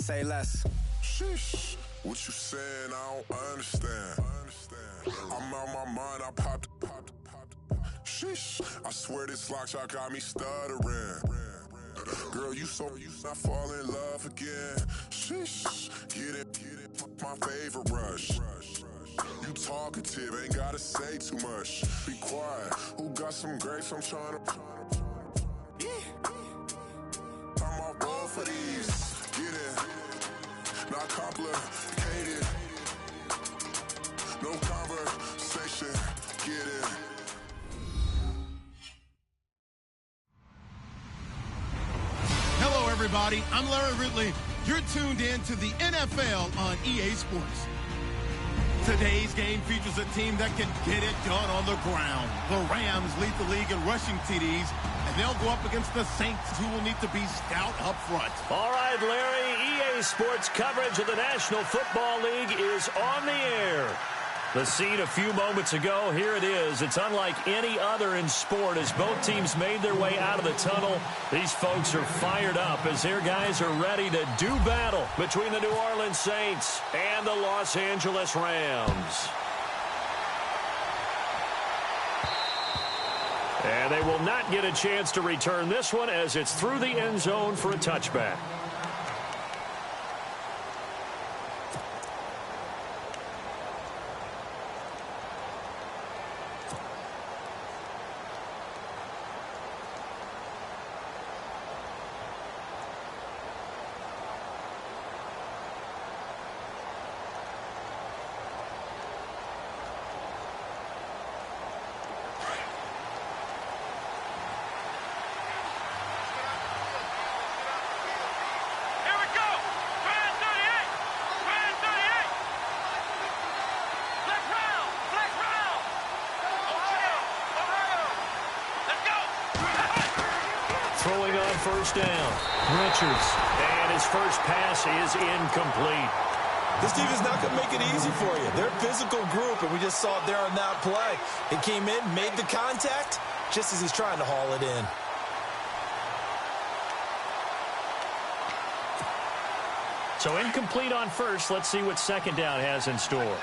say less. Sheesh, what you saying? I don't understand. I'm out my mind, I popped. Sheesh, I swear this lock shot got me stuttering. Girl, you I fall in love again. Sheesh, get it, my favorite rush. You talkative, ain't gotta say too much. Be quiet, who got some grapes? I'm trying to. I'm all roll for these. Get it, not complicated. No conversation, get it. Hello, everybody. I'm Larry Ridley. You're tuned in to the NFL on EA Sports. Today's game features a team that can get it done on the ground. The Rams lead the league in rushing TDs, and they'll go up against the Saints, who will need to be stout up front. All right, Larry, EA Sports coverage of the National Football League is on the air. The scene a few moments ago, here it is. It's unlike any other in sport as both teams made their way out of the tunnel. These folks are fired up as their guys are ready to do battle between the New Orleans Saints and the Los Angeles Rams. And they will not get a chance to return this one as it's through the end zone for a touchback. Throwing on first down, Richards, and his first pass is incomplete. This defense is not going to make it easy for you. They're a physical group, and we just saw it there on that play. It came in, made the contact, just as he's trying to haul it in. So incomplete on first. Let's see what second down has in store.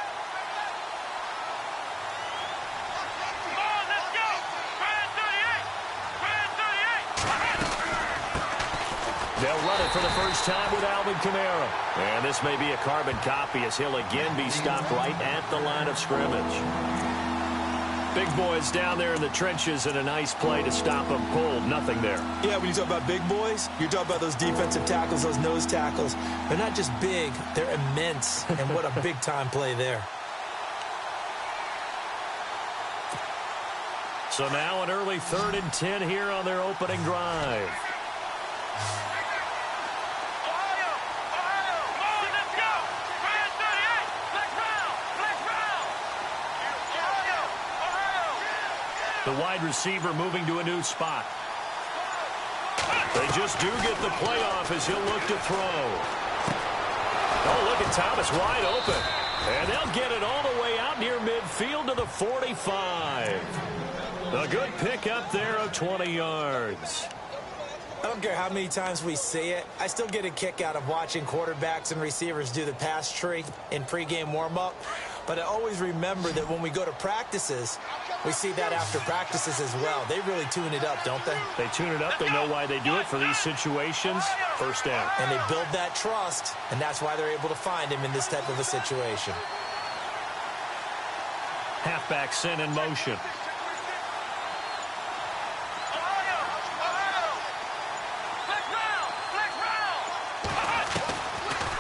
They'll run it for the first time with Alvin Kamara. And this may be a carbon copy as he'll again be stopped right at the line of scrimmage. Big boys down there in the trenches and a nice play to stop them cold. Nothing there. Yeah, when you talk about big boys, you're talking about those defensive tackles, those nose tackles. They're not just big, they're immense. And what a big-time play there. So now an early 3rd and 10 here on their opening drive. The wide receiver moving to a new spot. They just do get the play off as he'll look to throw. Oh, look at Thomas wide open. And they'll get it all the way out near midfield to the 45. A good pick up there of 20 yards. I don't care how many times we see it. I still get a kick out of watching quarterbacks and receivers do the pass tree in pregame warm-up. But I always remember that when we go to practices, we see that after practices as well. They really tune it up, don't they? They tune it up. They know why they do it for these situations. First down. And they build that trust, and that's why they're able to find him in this type of a situation. Halfback sent in motion.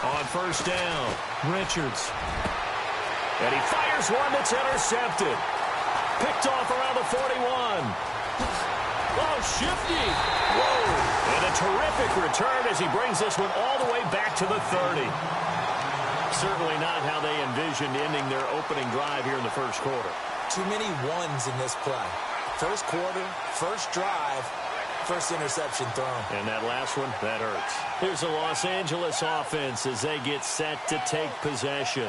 On first down, Richards. And he fires one that's intercepted. Picked off around the 41. Oh, shifty. Whoa. And a terrific return as he brings this one all the way back to the 30. Certainly not how they envisioned ending their opening drive here in the first quarter. Too many ones in this play. First quarter, first drive, first interception thrown. And that last one, that hurts. Here's the Los Angeles offense as they get set to take possession.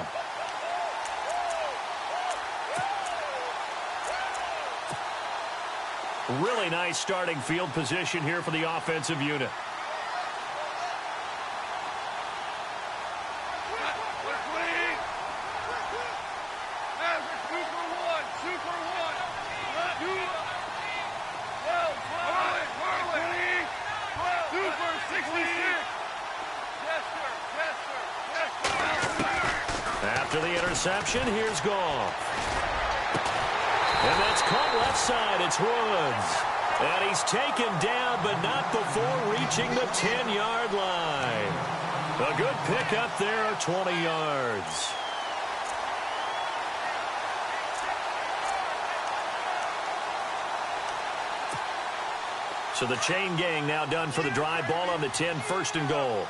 Really nice starting field position here for the offensive unit. reception. Here's Goff. And that's caught left side. It's Woods. And he's taken down, but not before reaching the 10-yard line. A good pickup there of 20 yards. So the chain gang now done for the drive. Ball on the 10, first and goal.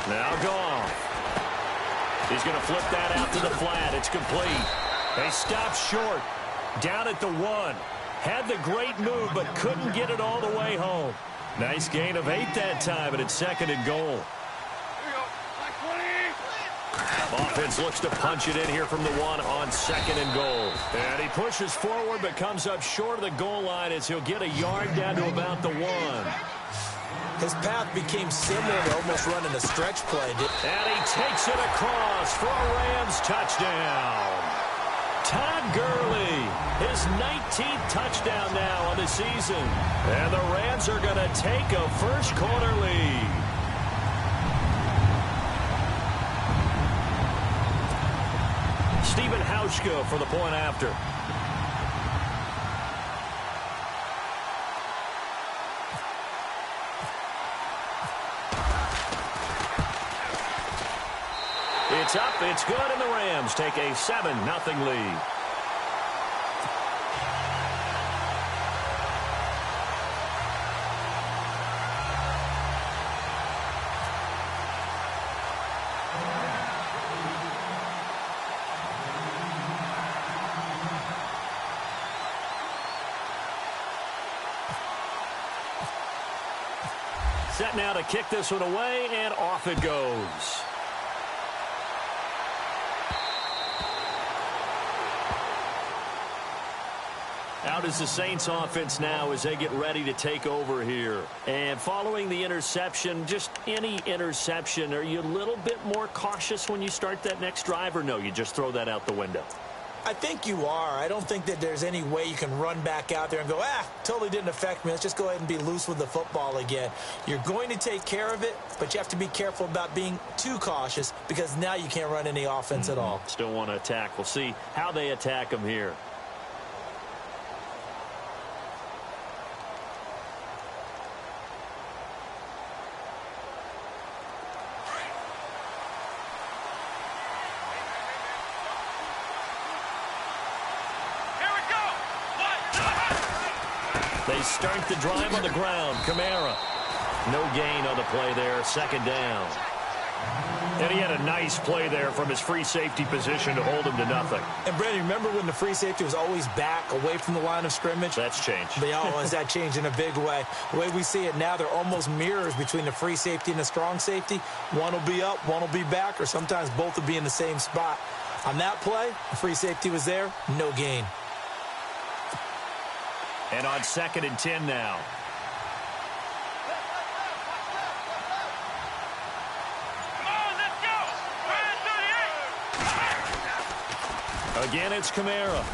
Now Goff. He's going to flip that out to the flat. It's complete. They stop short. Down at the 1. Had the great move, but couldn't get it all the way home. Nice gain of 8 that time, and it's second and goal. Offense looks to punch it in here from the 1 on second and goal. And he pushes forward but comes up short of the goal line as he'll get a yard down to about the 1. His path became similar to almost running a stretch play. And he takes it across for a Rams touchdown. Todd Gurley, his 19th touchdown now on the season. And the Rams are going to take a first-quarter lead. Stephen Hauschka for the point after. It's up, it's good, and the Rams take a 7-0 lead. Set now to kick this one away, and off it goes. Out is the Saints offense now as they get ready to take over here. And following the interception, just any interception, are you a little bit more cautious when you start that next drive, or no, you just throw that out the window? I think you are. I don't think that there's any way you can run back out there and go, totally didn't affect me. Let's just go ahead and be loose with the football again. You're going to take care of it, but you have to be careful about being too cautious because now you can't run any offense at all. Still want to attack. We'll see how they attack them here. They start the drive on the ground. Kamara. No gain on the play there. Second down. And he had a nice play there from his free safety position to hold him to nothing. And, Brandon, remember when the free safety was always back away from the line of scrimmage? That's changed. That changed in a big way. The way we see it now, they're almost mirrors between the free safety and the strong safety. One will be up, one will be back, or sometimes both will be in the same spot. On that play, the free safety was there, no gain. And on 2nd and 10 now. Again, it's Kamara.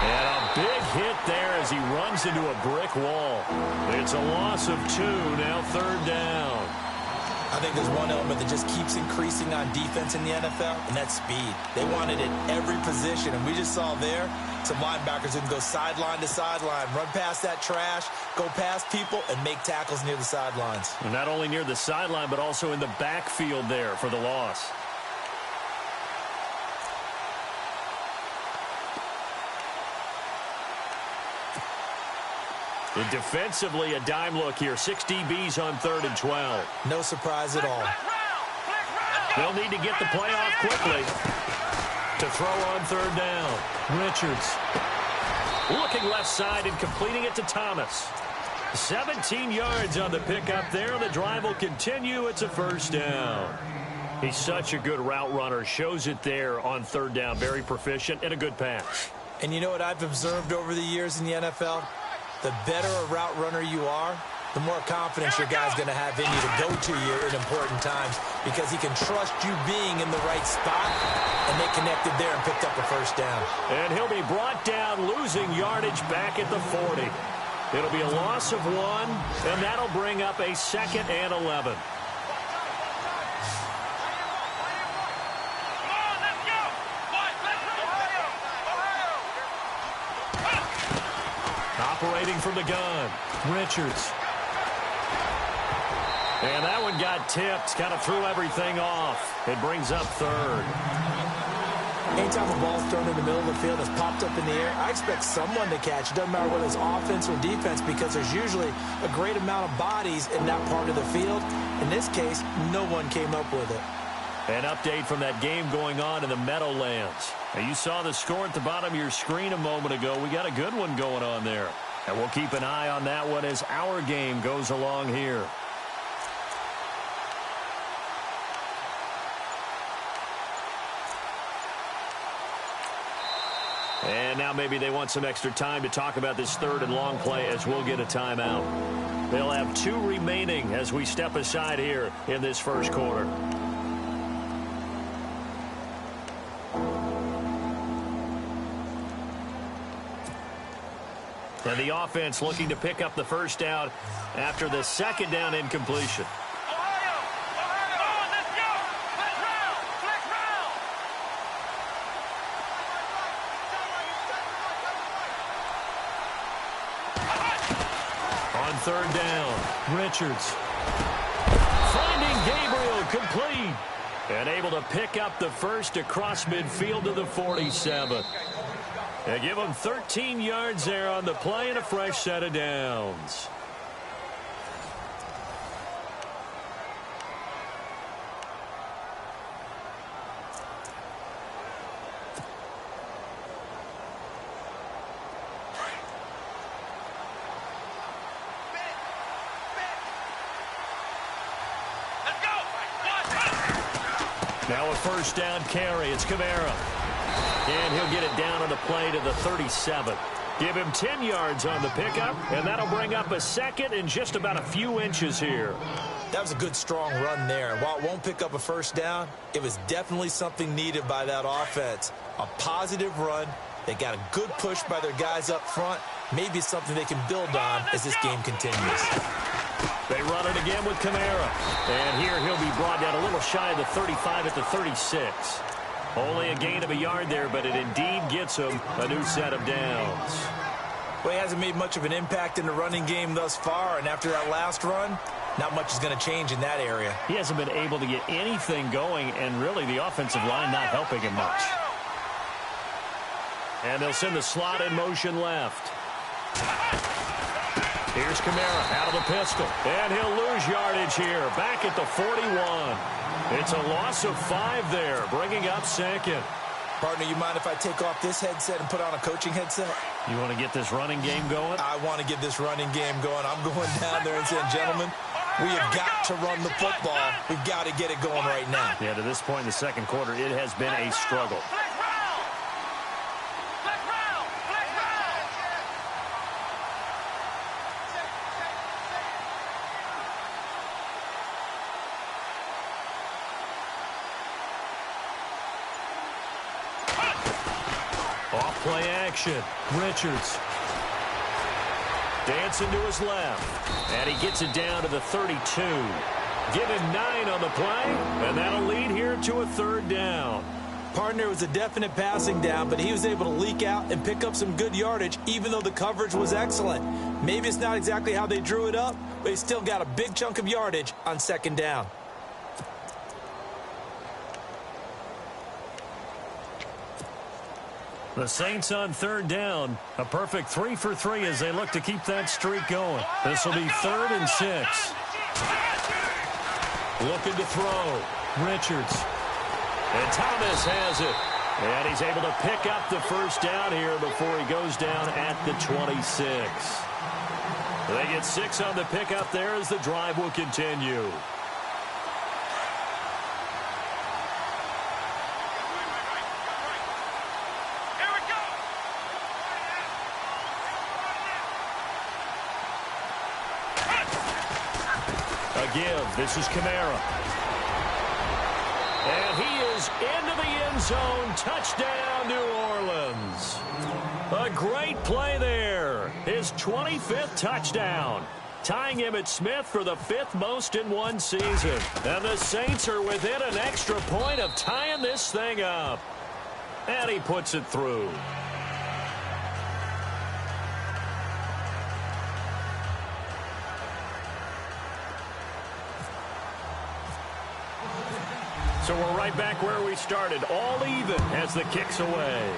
And a big hit there as he runs into a brick wall. It's a loss of 2, now 3rd down. I think there's one element that just keeps increasing on defense in the NFL, and that's speed. They want it at every position, and we just saw there some linebackers who can go sideline to sideline, run past that trash, go past people, and make tackles near the sidelines. And not only near the sideline, but also in the backfield there for the loss. And defensively, a dime look here. 6 DBs on 3rd and 12. No surprise at all. They'll need to get the play off quickly to throw on 3rd down. Richards looking left side and completing it to Thomas. 17 yards on the pickup there. The drive will continue. It's a 1st down. He's such a good route runner. Shows it there on 3rd down. Very proficient and a good pass. And you know what I've observed over the years in the NFL? The better a route runner you are, the more confidence your guy's going to have in you to go to you in important times because he can trust you being in the right spot, and they connected there and picked up a first down. And he'll be brought down, losing yardage back at the 40. It'll be a loss of 1, and that'll bring up a 2nd and 11. Operating from the gun, Richards. And that one got tipped, kind of threw everything off. It brings up 3rd. Anytime a ball's thrown in the middle of the field, it's popped up in the air, I expect someone to catch. It doesn't matter whether it's offense or defense because there's usually a great amount of bodies in that part of the field. In this case, no one came up with it. An update from that game going on in the Meadowlands. Now, you saw the score at the bottom of your screen a moment ago. We got a good one going on there. And we'll keep an eye on that one as our game goes along here. And now maybe they want some extra time to talk about this 3rd and long play as we'll get a timeout. They'll have 2 remaining as we step aside here in this first quarter. And the offense looking to pick up the first down after the 2nd down incompletion. On 3rd down, Richards. Finding Gabriel complete. And able to pick up the first across midfield to the 47. They give them 13 yards there on the play and a fresh set of downs. Now a first down carry. It's Kamara. And he'll get it down on the play to the 37. Give him 10 yards on the pickup, and that'll bring up a 2nd and just about a few inches here. That was a good, strong run there. While it won't pick up a first down, it was definitely something needed by that offense. A positive run. They got a good push by their guys up front. Maybe something they can build on as this game continues. They run it again with Kamara. And here he'll be brought down a little shy of the 35 at the 36. Only a gain of a yard there, but it indeed gets him a new set of downs. Well, he hasn't made much of an impact in the running game thus far, and after that last run, not much is going to change in that area. He hasn't been able to get anything going, and really the offensive line not helping him much. And they'll send the slot in motion left. Here's Kamara out of the pistol, and he'll lose yardage here, back at the 41. It's a loss of 5 there, bringing up 2nd. Partner, you mind if I take off this headset and put on a coaching headset? You want to get this running game going? I want to get this running game going. I'm going down there and saying, gentlemen, we have got to run the football. We've got to get it going right now. Yeah, to this point in the second quarter, it has been a struggle. Off-play action. Richards. Dancing to his left. And he gets it down to the 32. Give him 9 on the play, and that'll lead here to a 3rd down. Partner, was a definite passing down, but he was able to leak out and pick up some good yardage, even though the coverage was excellent. Maybe it's not exactly how they drew it up, but he still got a big chunk of yardage on 2nd down. The Saints on 3rd down. A perfect 3 for 3 as they look to keep that streak going. This will be 3rd and 6. Looking to throw. Richards. And Thomas has it. And he's able to pick up the first down here before he goes down at the 26. They get 6 on the pickup there as the drive will continue. A give. This is Kamara. And he is into the end zone. Touchdown, New Orleans. A great play there. His 25th touchdown. Tying Emmitt Smith for the 5th most in one season. And the Saints are within an extra point of tying this thing up. And he puts it through. So we're right back where we started. All even as the kick's away.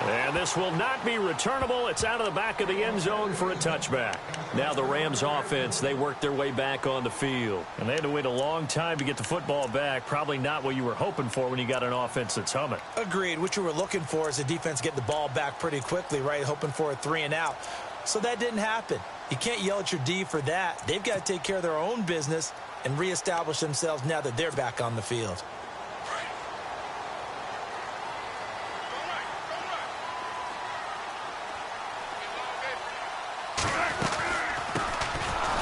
And this will not be returnable. It's out of the back of the end zone for a touchback. Now the Rams offense, they worked their way back on the field. And they had to wait a long time to get the football back. Probably not what you were hoping for when you got an offense that's humming. Agreed. What you were looking for is the defense getting the ball back pretty quickly, right? Hoping for a 3 and out. So that didn't happen. You can't yell at your D for that. They've got to take care of their own business and reestablish themselves now that they're back on the field.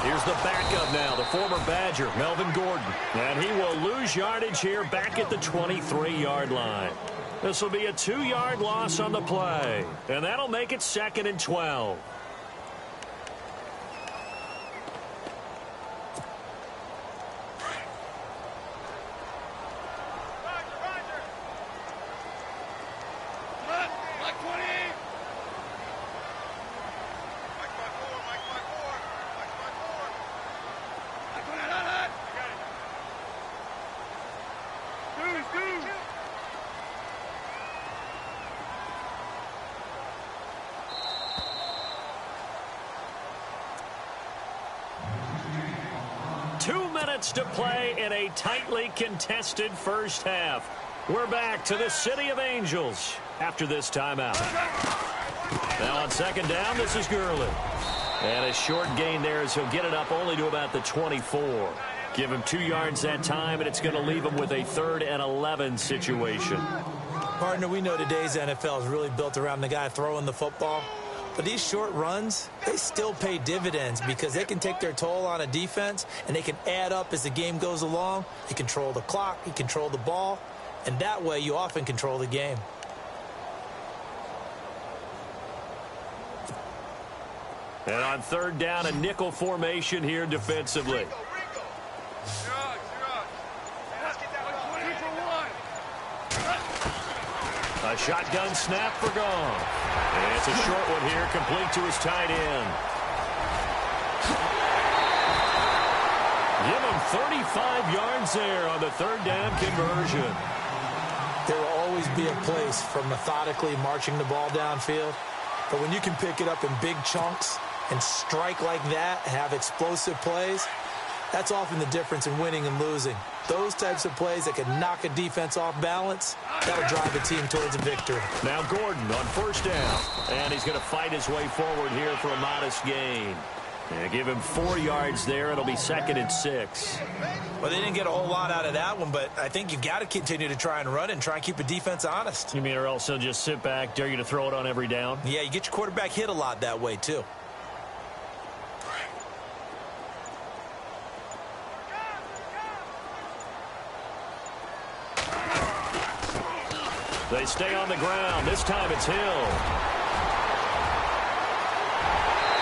Here's the backup now, the former Badger, Melvin Gordon. And he will lose yardage here back at the 23-yard line. This will be a 2-yard loss on the play. And that'll make it 2nd and 12. To play in a tightly contested first half. We're back to the City of Angels after this timeout. Now on 2nd down, this is Gurley. And a short gain there as he'll get it up only to about the 24. Give him 2 yards that time, and it's going to leave him with a 3rd and 11 situation. Partner, we know today's NFL is really built around the guy throwing the football. But these short runs, they still pay dividends because they can take their toll on a defense and they can add up as the game goes along. They control the clock, you control the ball, and that way you often control the game. And on 3rd down, a nickel formation here defensively. A shotgun snap for Goff. And it's a short one here, complete to his tight end. Give him 35 yards there on the 3rd down conversion. There will always be a place for methodically marching the ball downfield. But when you can pick it up in big chunks and strike like that, have explosive plays, that's often the difference in winning and losing. Those types of plays that can knock a defense off balance, that'll drive a team towards a victory. Now Gordon on 1st down. And he's going to fight his way forward here for a modest gain. And give him 4 yards there. It'll be 2nd and 6. Well, they didn't get a whole lot out of that one, but I think you've got to continue to try and run and try and keep a defense honest. You mean or else they'll just sit back, dare you to throw it on every down? Yeah, you get your quarterback hit a lot that way, too. They stay on the ground. This time it's Hill.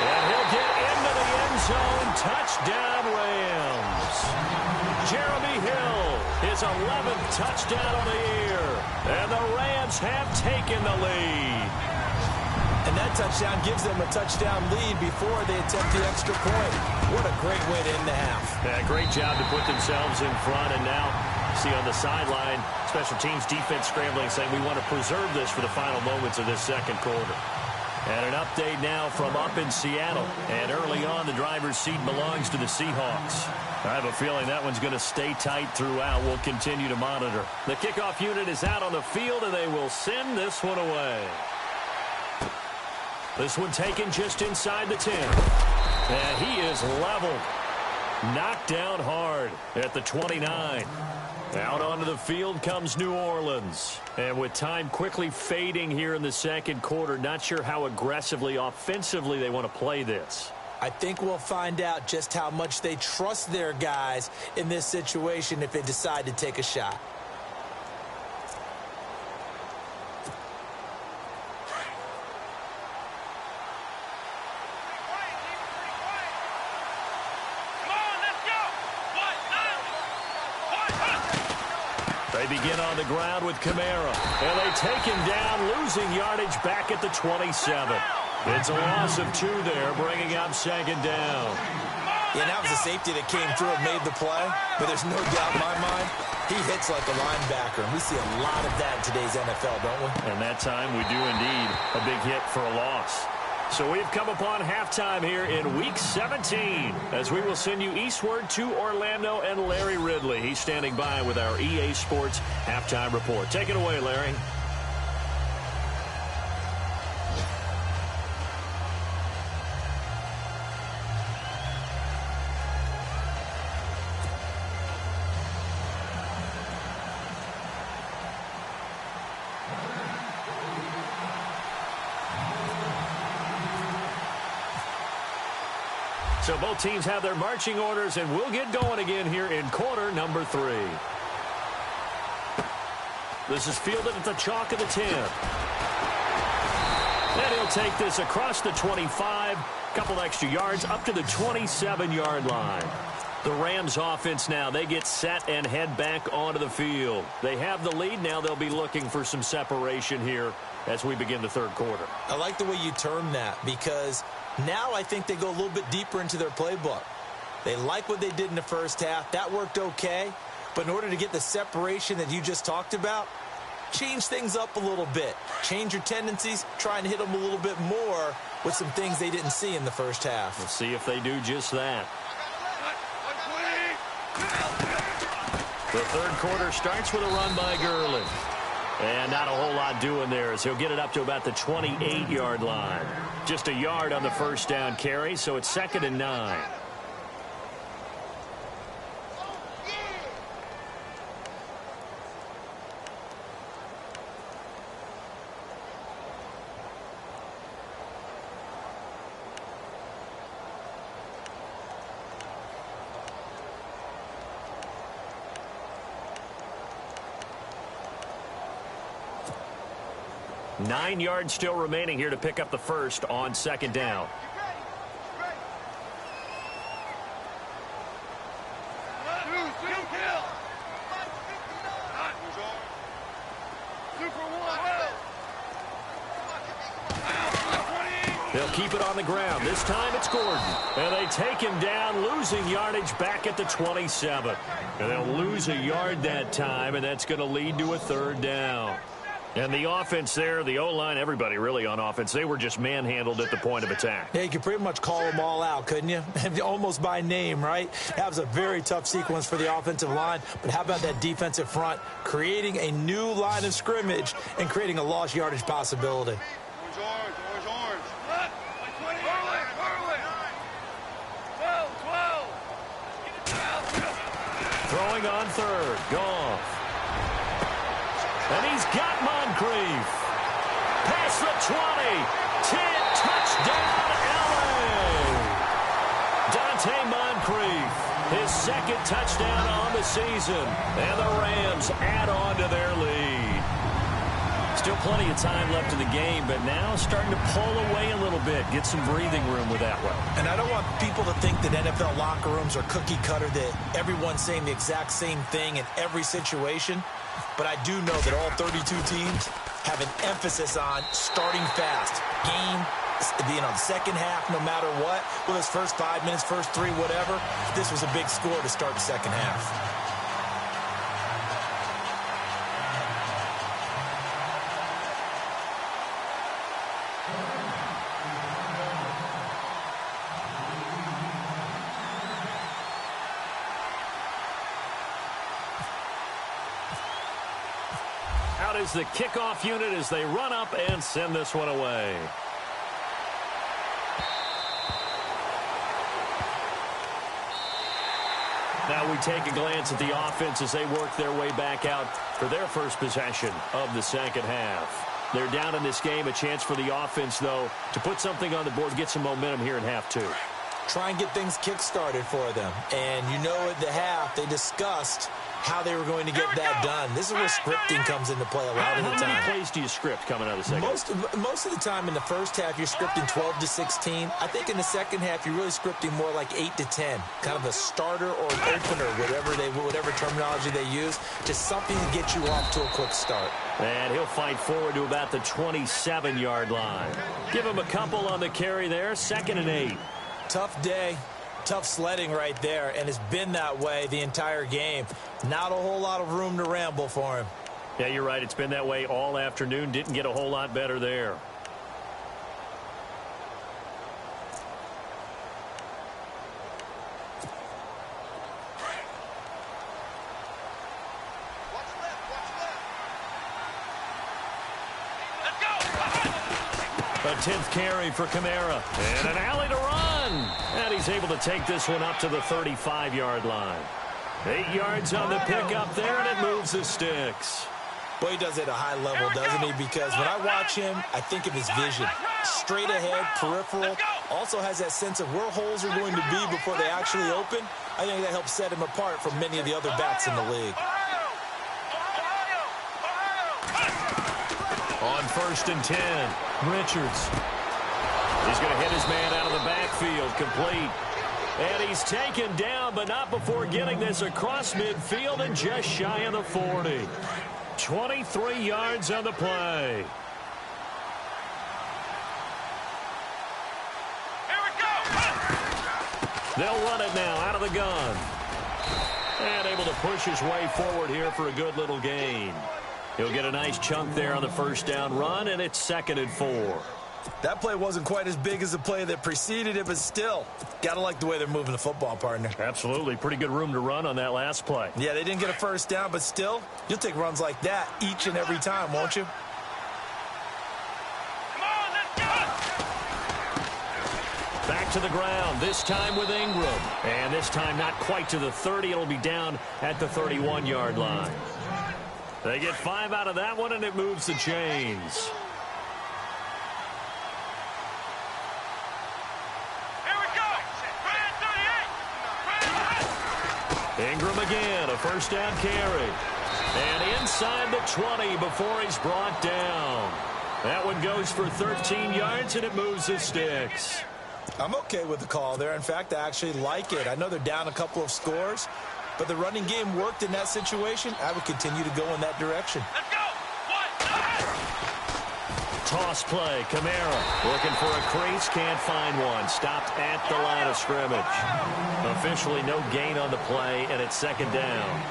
And he'll get into the end zone. Touchdown, Rams. Jeremy Hill, his 11th touchdown of the year. And the Rams have taken the lead. And that touchdown gives them a touchdown lead before they attempt the extra point. What a great way to end the half. Yeah, great job to put themselves in front. And now, see on the sideline, special teams defense scrambling, saying we want to preserve this for the final moments of this 2nd quarter. And an update now from up in Seattle. And early on, the driver's seat belongs to the Seahawks. I have a feeling that one's going to stay tight throughout. We'll continue to monitor. The kickoff unit is out on the field, and they will send this one away. This one taken just inside the 10. And he is leveled. Knocked down hard at the 29. Out onto the field comes New Orleans. And with time quickly fading here in the 2nd quarter, not sure how aggressively, offensively they want to play this. I think we'll find out just how much they trust their guys in this situation if they decide to take a shot. They begin on the ground with Kamara, and they take him down, losing yardage back at the 27. It's a loss of 2 there, bringing up second down. Yeah, that was a safety that came through and made the play, but there's no doubt in my mind, he hits like a linebacker, and we see a lot of that in today's NFL, don't we? And that time we do indeed a big hit for a loss. So we've come upon halftime here in Week 17 as we will send you eastward to Orlando and Larry Ridley. He's standing by with our EA Sports Halftime Report. Take it away, Larry. So both teams have their marching orders, and we'll get going again here in quarter number 3. This is fielded at the chalk of the 10. And he'll take this across the 25, couple extra yards, up to the 27-yard line. The Rams offense now, they get set and head back onto the field. They have the lead. Now they'll be looking for some separation here as we begin the third quarter. I like the way you term that because now I think they go a little bit deeper into their playbook. They like what they did in the first half. That worked okay. But in order to get the separation that you just talked about, change things up a little bit. Change your tendencies. Try and hit them a little bit more with some things they didn't see in the first half. We'll see if they do just that. The third quarter starts with a run by Gurley. And not a whole lot doing there as he'll get it up to about the 28-yard line. Just a yard on the first down carry, so it's 2nd and 9. Nine yards still remaining here to pick up the first on second down. They'll keep it on the ground. This time it's Gordon. And they take him down, losing yardage back at the 27. And they'll lose a yard that time, and that's going to lead to a third down. And the offense there, the O-line, everybody really on offense, they were just manhandled at the point of attack. Yeah, you could pretty much call them all out, couldn't you? Almost by name, right? That was a very tough sequence for the offensive line. But how about that defensive front creating a new line of scrimmage and creating a lost yardage possibility? Throwing on third, Goff. And he's got Moncrief. Past the 20. 10, touchdown, LA. Dante Moncrief, his second touchdown on the season. And the Rams add on to their lead. Still plenty of time left in the game, but now starting to pull away a little bit, get some breathing room with that one. And I don't want people to think that NFL locker rooms are cookie cutter, that everyone's saying the exact same thing in every situation. But I do know that all 32 teams have an emphasis on starting fast. Game, the second half, no matter what, whether it's first 5 minutes, first 3, whatever, this was a big score to start the second half. Out is the kickoff unit as they run up and send this one away. Now we take a glance at the offense as they work their way back out for their first possession of the second half. They're down in this game. A chance for the offense, though, to put something on the board, get some momentum here in half two. try and get things kick-started for them. And you know at the half, they discussed how they were going to get that done. This is where scripting comes into play a lot of the time. How many plays do you script coming out of the second? Most of the time in the first half, you're scripting 12 to 16. I think in the second half, you're really scripting more like 8 to 10. Kind of a starter or an opener, whatever terminology they use. Just something to get you off to a quick start. And he'll fight forward to about the 27-yard line. Give him a couple on the carry there. 2nd and 8. Tough day. Tough sledding right there, and it's been that way the entire game. Not a whole lot of room to ramble for him. Yeah, you're right. It's been that way all afternoon. Didn't get a whole lot better there. A 10th carry for Kamara. And an alley to run. And he's able to take this one up to the 35-yard line. 8 yards on the pickup there, and it moves the sticks. Well, he does it at a high level, doesn't he? Because when I watch him, I think of his vision. Straight ahead, peripheral. Also has that sense of where holes are going to be before they actually open. I think that helps set him apart from many of the other backs in the league. On 1st and 10, Richards. He's going to hit his man out of the backfield, complete. And he's taken down, but not before getting this across midfield and just shy of the 40. 23 yards on the play. Here we go. They'll run it now out of the gun. And able to push his way forward here for a good little gain. He'll get a nice chunk there on the first down run, and it's 2nd and 4. That play wasn't quite as big as the play that preceded it, but still, got to like the way they're moving the football, partner. Absolutely. Pretty good room to run on that last play. Yeah, they didn't get a first down, but still, you'll take runs like that each and every time, won't you? Come on, let's go. Back to the ground, this time with Ingram. And this time not quite to the 30. It'll be down at the 31-yard line. They get 5 out of that one, and it moves the chains. Here we go. Ingram again, a first down carry. And inside the 20 before he's brought down. That one goes for 13 yards, and it moves the sticks. I'm okay with the call there. In fact, I actually like it. I know they're down a couple of scores, but the running game worked in that situation. I would continue to go in that direction. Let's go. Toss play, Kamara looking for a crease, can't find one. Stopped at the line of scrimmage. Officially no gain on the play, and it's 2nd down.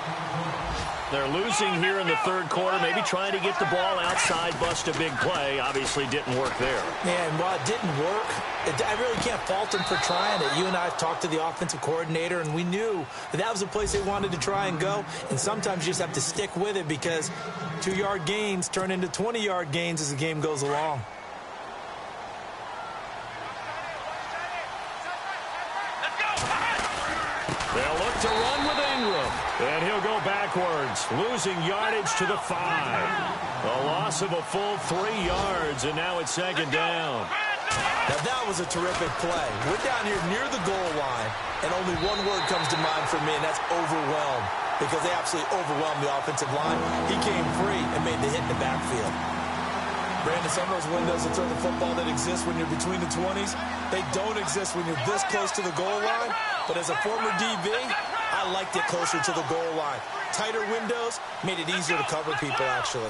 They're losing here in the 3rd quarter, maybe trying to get the ball outside, bust a big play. Obviously didn't work there. Yeah, and while it didn't work, I really can't fault them for trying it. You and I have talked to the offensive coordinator, and we knew that was a place they wanted to try and go. And sometimes you just have to stick with it because 2-yard gains turn into 20-yard gains as the game goes along. They'll look to run with Ingram. And he'll go backwards, losing yardage to the 5. A loss of a full 3 yards, and now it's 2nd down. Now, that was a terrific play. We're down here near the goal line, and only one word comes to mind for me, and that's overwhelmed, because they absolutely overwhelmed the offensive line. He came free and made the hit in the backfield. Brandon, some of those windows to throw the football that exist when you're between the 20s, they don't exist when you're this close to the goal line. But as a former DB, I liked it closer to the goal line. Tighter windows made it easier to cover people, actually.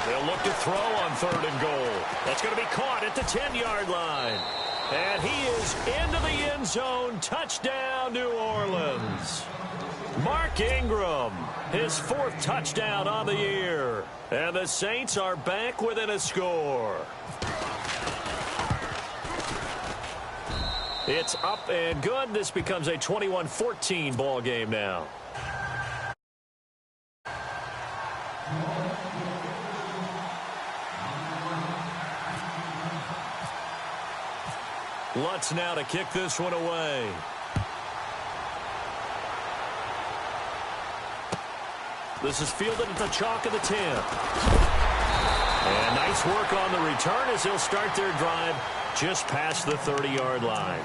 They'll look to throw on 3rd and goal. That's going to be caught at the 10-yard line. And he is into the end zone. Touchdown, New Orleans. Mark Ingram, his 4th touchdown on the year. And the Saints are back within a score. It's up and good. This becomes a 21-14 ball game now. Lutz now to kick this one away. This is fielded at the chalk of the 10. And nice work on the return as they'll start their drive just past the 30-yard line.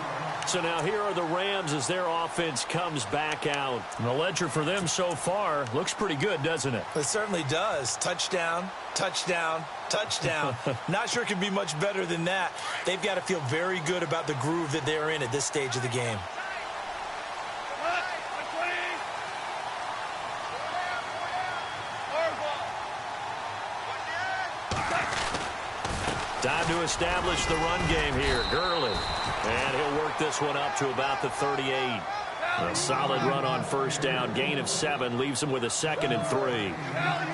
So now here are the Rams as their offense comes back out. And the ledger for them so far looks pretty good, doesn't it? It certainly does. Touchdown, touchdown, touchdown. Not sure it could be much better than that. They've got to feel very good about the groove that they're in at this stage of the game. Time to establish the run game here. Gurley. And he'll work this one up to about the 38. A solid run on first down. Gain of 7 leaves him with a 2nd and 3.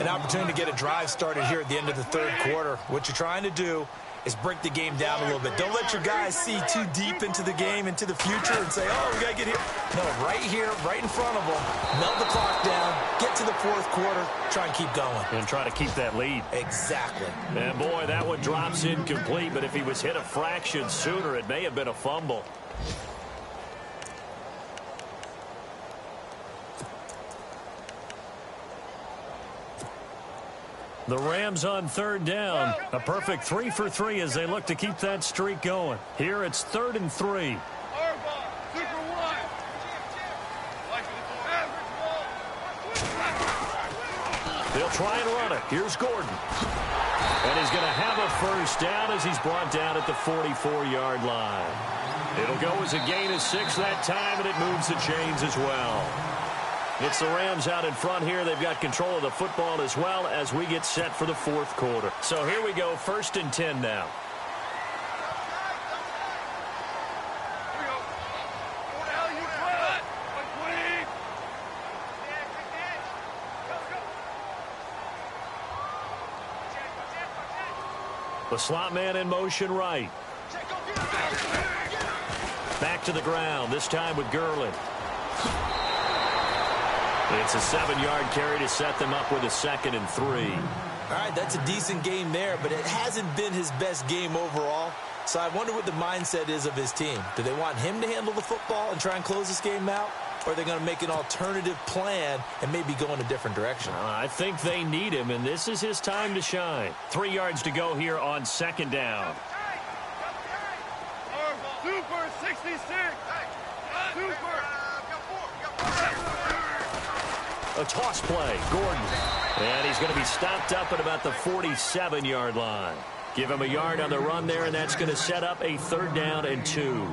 An opportunity to get a drive started here at the end of the third quarter. What you're trying to do is break the game down a little bit. Don't let your guys see too deep into the game, into the future, and say, oh, we got to get here. No, right here, right in front of them. Melt the clock down, get to the fourth quarter, try and keep going. And try to keep that lead. Exactly. And, boy, that one drops incomplete, but if he was hit a fraction sooner, it may have been a fumble. The Rams on third down. A perfect 3 for 3 as they look to keep that streak going. Here it's 3rd and 3. They'll try and run it. Here's Gordon. And he's going to have a first down as he's brought down at the 44-yard line. It'll go as a gain of 6 that time, and it moves the chains as well. It's the Rams out in front here. They've got control of the football as well as we get set for the fourth quarter. So here we go, 1st and 10 now. The slot man in motion right. Back to the ground, this time with Gurley. It's a 7-yard carry to set them up with a 2nd and 3. All right, that's a decent game there, but it hasn't been his best game overall. So I wonder what the mindset is of his team. Do they want him to handle the football and try and close this game out? Or are they going to make an alternative plan and maybe go in a different direction? I think they need him, and this is his time to shine. 3 yards to go here on 2nd down. Super 66. Super. A toss play, Gordon. And he's going to be stopped up at about the 47-yard line. Give him a yard on the run there, and that's going to set up a 3rd down and 2.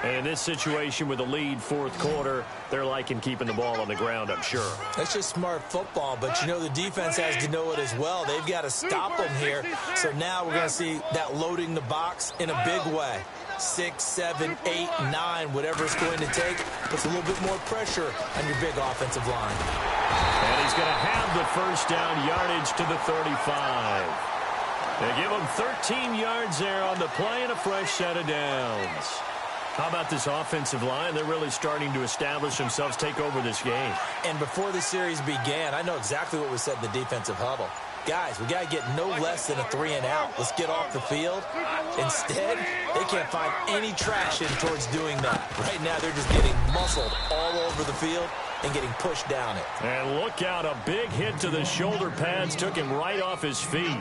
And in this situation with the lead fourth quarter, they're liking keeping the ball on the ground, I'm sure. That's just smart football, but you know the defense has to know it as well. They've got to stop them here. So now we're going to see that loading the box in a big way. 6, 7, 8, 9, whatever it's going to take, puts a little bit more pressure on your big offensive line. And he's going to have the first down yardage to the 35. They give him 13 yards there on the play and a fresh set of downs. How about this offensive line? They're really starting to establish themselves, take over this game. And before the series began, I know exactly what was said in the defensive huddle. Guys, we got to get no less than a 3 and out. Let's get off the field. Instead, they can't find any traction towards doing that. Right now, they're just getting muscled all over the field and getting pushed down it. And look out, a big hit to the shoulder pads took him right off his feet.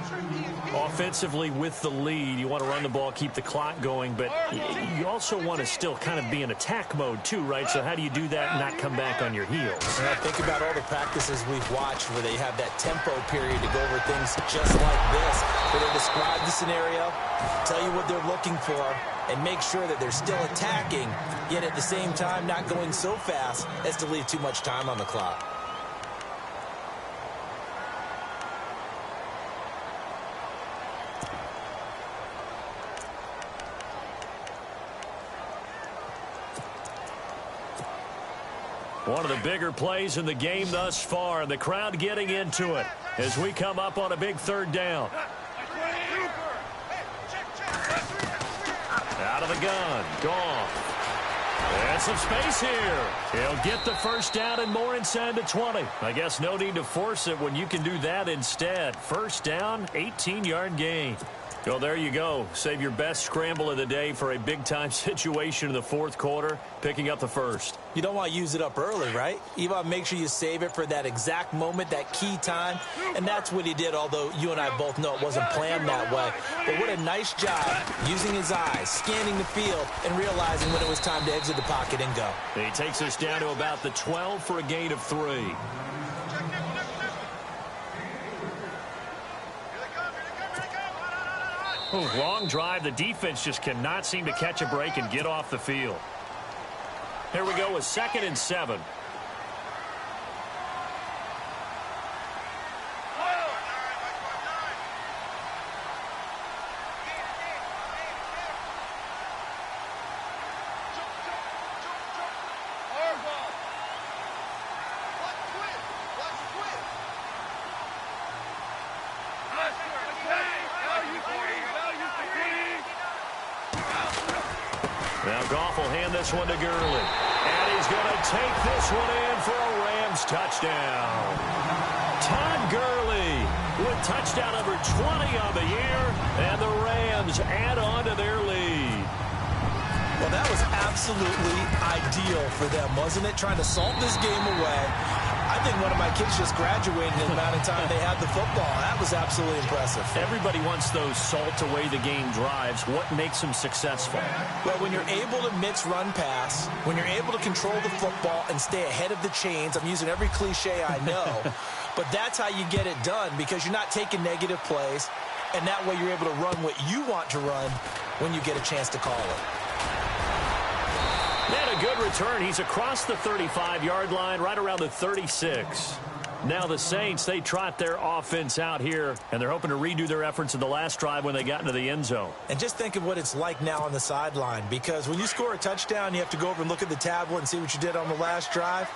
Offensively with the lead, you want to run the ball, keep the clock going, but you also want to still kind of be in attack mode too, right? So how do you do that and not come back on your heels? Well, think about all the practices we've watched where they have that tempo period to go over things just like this, where they describe the scenario, tell you what they're looking for, and make sure that they're still attacking, yet at the same time not going so fast as to leave too much time on the clock. One of the bigger plays in the game thus far, and the crowd getting into it as we come up on a big 3rd down. Out of the gun, gone. And some space here. He'll get the first down and more inside the 20. I guess no need to force it when you can do that instead. First down, 18-yard gain. Well, there you go. Save your best scramble of the day for a big-time situation in the fourth quarter, picking up the first. You don't want to use it up early, right? You want to make sure you save it for that exact moment, that key time, and that's what he did, although you and I both know it wasn't planned that way. But what a nice job using his eyes, scanning the field, and realizing when it was time to exit the pocket and go. He takes us down to about the 12 for a gain of 3. Oh, long drive. The defense just cannot seem to catch a break and get off the field. Here we go with 2nd and 7. Now Goff will hand this one to Gurley. And he's going to take this one in for a Rams touchdown. Todd Gurley with touchdown number 20 on the year. And the Rams add on to their lead. Well, that was absolutely ideal for them, wasn't it? Trying to salt this game away. I think one of my kids just graduated in the amount of time they had the football. That was absolutely impressive. Everybody wants those salt-away-the-game drives. What makes them successful? Well, when you're able to mix run-pass, when you're able to control the football and stay ahead of the chains, I'm using every cliche I know, but that's how you get it done because you're not taking negative plays, and that way you're able to run what you want to run when you get a chance to call it. And a good return. He's across the 35-yard line, right around the 36. Now the Saints, they trot their offense out here, and they're hoping to redo their efforts in the last drive when they got into the end zone. And just think of what it's like now on the sideline, because when you score a touchdown, you have to go over and look at the tablet and see what you did on the last drive.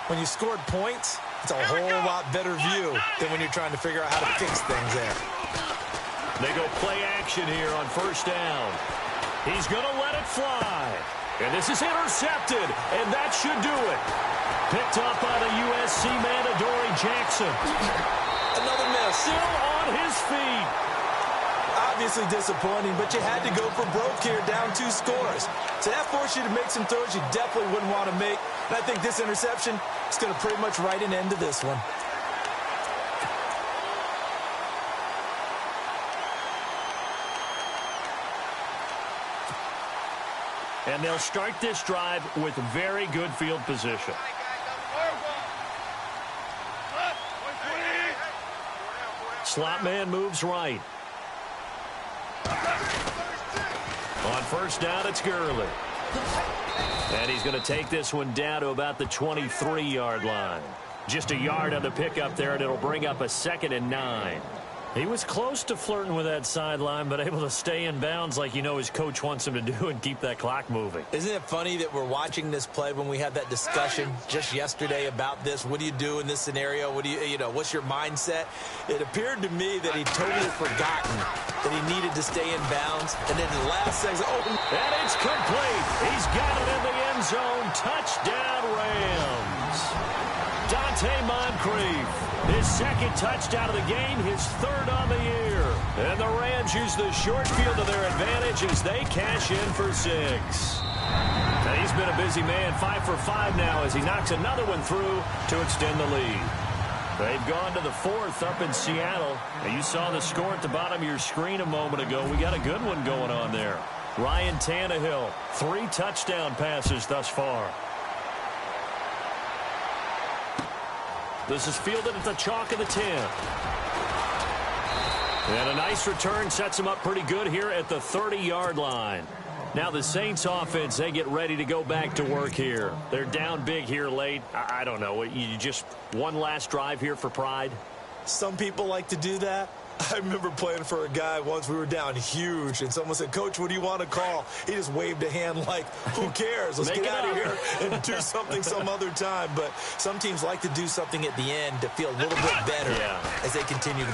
When you scored points, it's a whole lot better view than when you're trying to figure out how to fix things there. They go play action here on first down. He's going to let it fly. And this is intercepted, and that should do it. Picked up by the USC man, Adoree Jackson. Another miss. Still on his feet. Obviously disappointing, but you had to go for broke here, down 2 scores. So that forced you to make some throws you definitely wouldn't want to make. And I think this interception is going to pretty much write an end to this one. And they'll start this drive with very good field position. Slot man moves right. On first down, it's Gurley. And he's going to take this one down to about the 23-yard line. Just a yard on the pickup there, and it'll bring up a 2nd and 9. He was close to flirting with that sideline, but able to stay in bounds like you know his coach wants him to do and keep that clock moving. Isn't it funny that we're watching this play when we had that discussion just yesterday about this? What do you do in this scenario? What do you know, what's your mindset? It appeared to me that he totally forgotten that he needed to stay in bounds. And then the last second, and it's complete. He's got it in the end zone. Touchdown, Rams. Dante Moncrief. His 2nd touchdown of the game, his 3rd on the year. And the Rams use the short field to their advantage as they cash in for 6. And he's been a busy man, 5 for 5 now as he knocks another one through to extend the lead. They've gone to the 4th up in Seattle. And you saw the score at the bottom of your screen a moment ago. We got a good one going on there. Ryan Tannehill, 3 touchdown passes thus far. This is fielded at the chalk of the 10. And a nice return sets him up pretty good here at the 30-yard line. Now the Saints offense, they get ready to go back to work here. They're down big here late. I don't know. You just one last drive here for pride? Some people like to do that. I remember playing for a guy once. We were down huge, and someone said, "Coach, what do you want to call?" He just waved a hand like, who cares? Let's get out of here and do something some other time. But some teams like to do something at the end to feel a little bit better as they continue to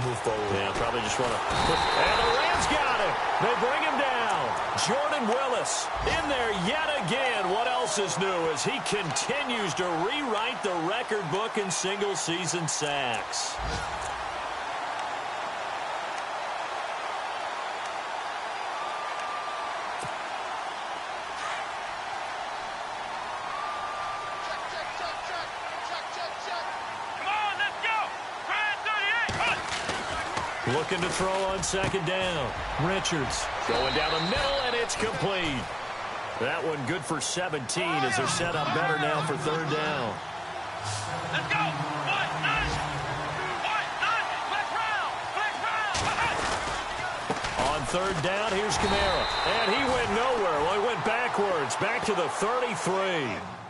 move forward. Yeah, probably just want to. And the Rams got him. They bring him down. Jordan Willis in there yet again. What else is new as he continues to rewrite the record book in single-season sacks. Looking to throw on second down. Richards going down the middle, and it's complete. That one good for 17 as they're set up better now for third down. Let's go. On third down, here's Kamara. And he went nowhere. Well, he went backwards, back to the 33.